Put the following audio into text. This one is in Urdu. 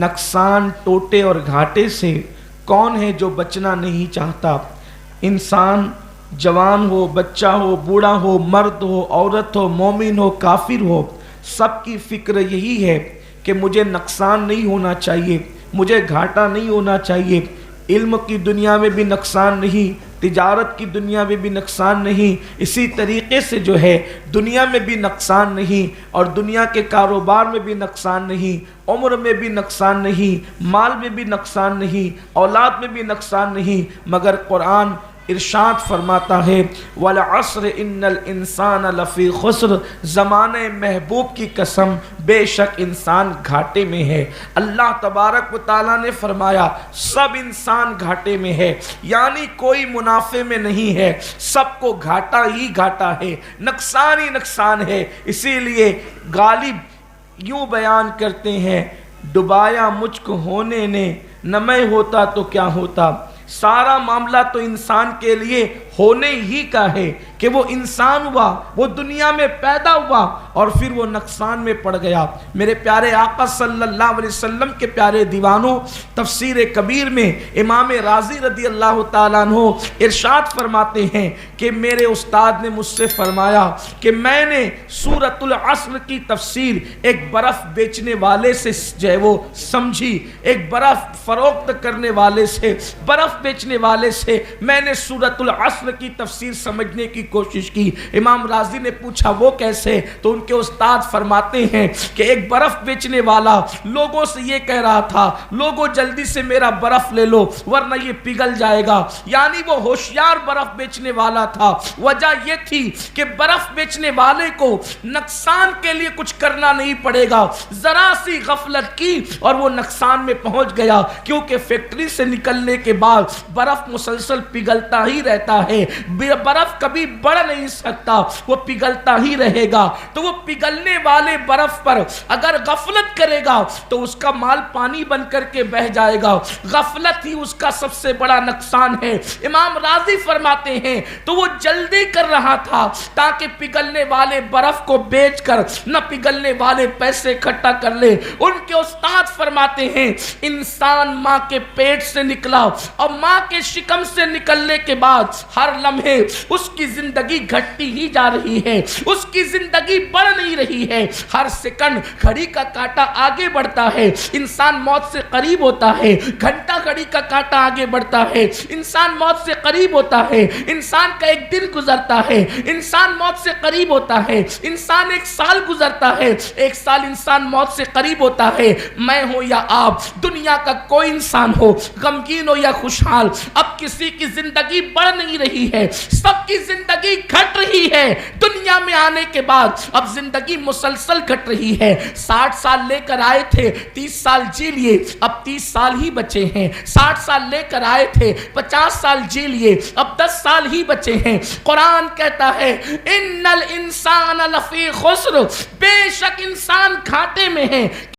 نقصان ٹوٹے اور گھاٹے سے کون ہے جو بچنا نہیں چاہتا؟ انسان جوان ہو، بچہ ہو، بوڑھا ہو، مرد ہو، عورت ہو، مومن ہو، کافر ہو، سب کی فکر یہی ہے کہ مجھے نقصان نہیں ہونا چاہیے، مجھے گھاٹا نہیں ہونا چاہیے۔ علم کی دنیا میں بھی نقصان نہیں، تجارت کی دنیا میں بھی نقصان نہیں، اسی طریقے سے جو ہے دنیا میں بھی نقصان نہیں، اور دنیا کے کاروبار میں بھی نقصان نہیں، عمر میں بھی نقصان نہیں، مال میں بھی نقصان نہیں، اولاد میں بھی نقصان نہیں، مگر قرآن ارشاد فرماتا ہے وَالْعَصْرِ إِنَّ الْإِنسَانَ لَفِي خُسْرٍ، زمانے محبوب کی قسم بے شک انسان گھاٹے میں ہے۔ اللہ تبارک و تعالیٰ نے فرمایا سب انسان گھاٹے میں ہے، یعنی کوئی منافع میں نہیں ہے، سب کو گھاٹا ہی گھاٹا ہے، نقصان ہی نقصان ہے۔ اسی لیے غالب یوں بیان کرتے ہیں ڈبایا مجھ کو ہونے نے، نہ میں ہوتا تو کیا ہوتا۔ سارا معاملہ تو انسان کے لیے ہونے ہی کا ہے کہ وہ انسان ہوا، وہ دنیا میں پیدا ہوا اور پھر وہ نقصان میں پڑ گیا۔ میرے پیارے آقا صلی اللہ علیہ وسلم کے پیارے دیوانوں، تفسیر کبیر میں امام رازی رضی اللہ تعالیٰ عنہ ارشاد فرماتے ہیں کہ میرے استاد نے مجھ سے فرمایا کہ میں نے سورۃ العصر کی تفسیر ایک برف بیچنے والے سے جو ہے وہ سمجھی، ایک برف فروخت کرنے والے سے، برف بیچنے والے سے میں نے سورۃ العصر کی تفسیر سمجھنے کی کوشش کی۔ امام رازی نے پوچھا وہ کیسے؟ تو ان کے استاد فرماتے ہیں کہ ایک برف بیچنے والا لوگوں سے یہ کہہ رہا تھا لوگوں جلدی سے میرا برف لے لو ورنہ یہ پگھل جائے گا، یعنی وہ ہوشیار برف بیچنے والا تھا۔ وجہ یہ تھی کہ برف بیچنے والے کو نقصان کے لیے کچھ کرنا نہیں پڑے گا، ذرا سی غفلت کی اور وہ نقصان میں پہنچ گیا، کیونکہ فیکٹری سے نکلنے کے بعد برف مسلسل پگھلتا ہی رہتا ہے، برف کبھی بڑھ نہیں سکتا، وہ پگھلتا ہی رہے گا۔ تو وہ پگھلنے والے برف پر اگر غفلت کرے گا تو اس کا مال پانی بن کر کے بہ جائے گا، غفلت ہی اس کا سب سے بڑا نقصان ہے۔ امام راضی فرماتے ہیں تو وہ جلدی کر رہا تھا تاکہ پگھلنے والے برف کو بیچ کر نہ پگھلنے والے پیسے اکٹھا کر لے۔ ان کے استاد فرماتے ہیں انسان ماں کے پیٹ سے نکلا اور ماں کے شکم سے نکلنے کے بعد ہر لمحے اس کی زندگی گھٹتی ہی جا رہی ہے، اس کی زندگی بڑھ نہیں رہی ہے، ہر سیکنڈ گھڑی کا کانٹا آگے بڑھتا ہے، انسان موت سے قریب ہوتا ہے، گھنٹہ گھڑی کا کانٹا آگے بڑھتا ہے، انسان موت سے قریب ہوتا ہے، انسان کا ایک دن گزرتا ہے، انسان موت سے قریب ہوتا ہے، انسان ایک سال گزرتا ہے، ایک سال انسان موت سے قریب ہوتا ہے۔ میں ہوں یا آپ، دنیا کا کوئی انسان ہو، غمگین ہو یا خوشحال، اب کسی کی زندگی بڑھ نہیں رہی ہے، سب کی زندگی گھٹ رہی ہے۔ دنیا میں آنے کے بعد اب زندگی مسلسل گھٹ رہی ہے۔ 60 سال لے کر آئے تھے، 30 سال جی لیے، اب 30 سال ہی بچے ہیں۔ 60 سال لے کر آئے تھے، 50 سال جی لیے، اب 10 سال ہی بچے ہیں۔ قرآن کہتا ہے ان الانسان لفی خسر، بے شک انسان گھاٹے میں ہے۔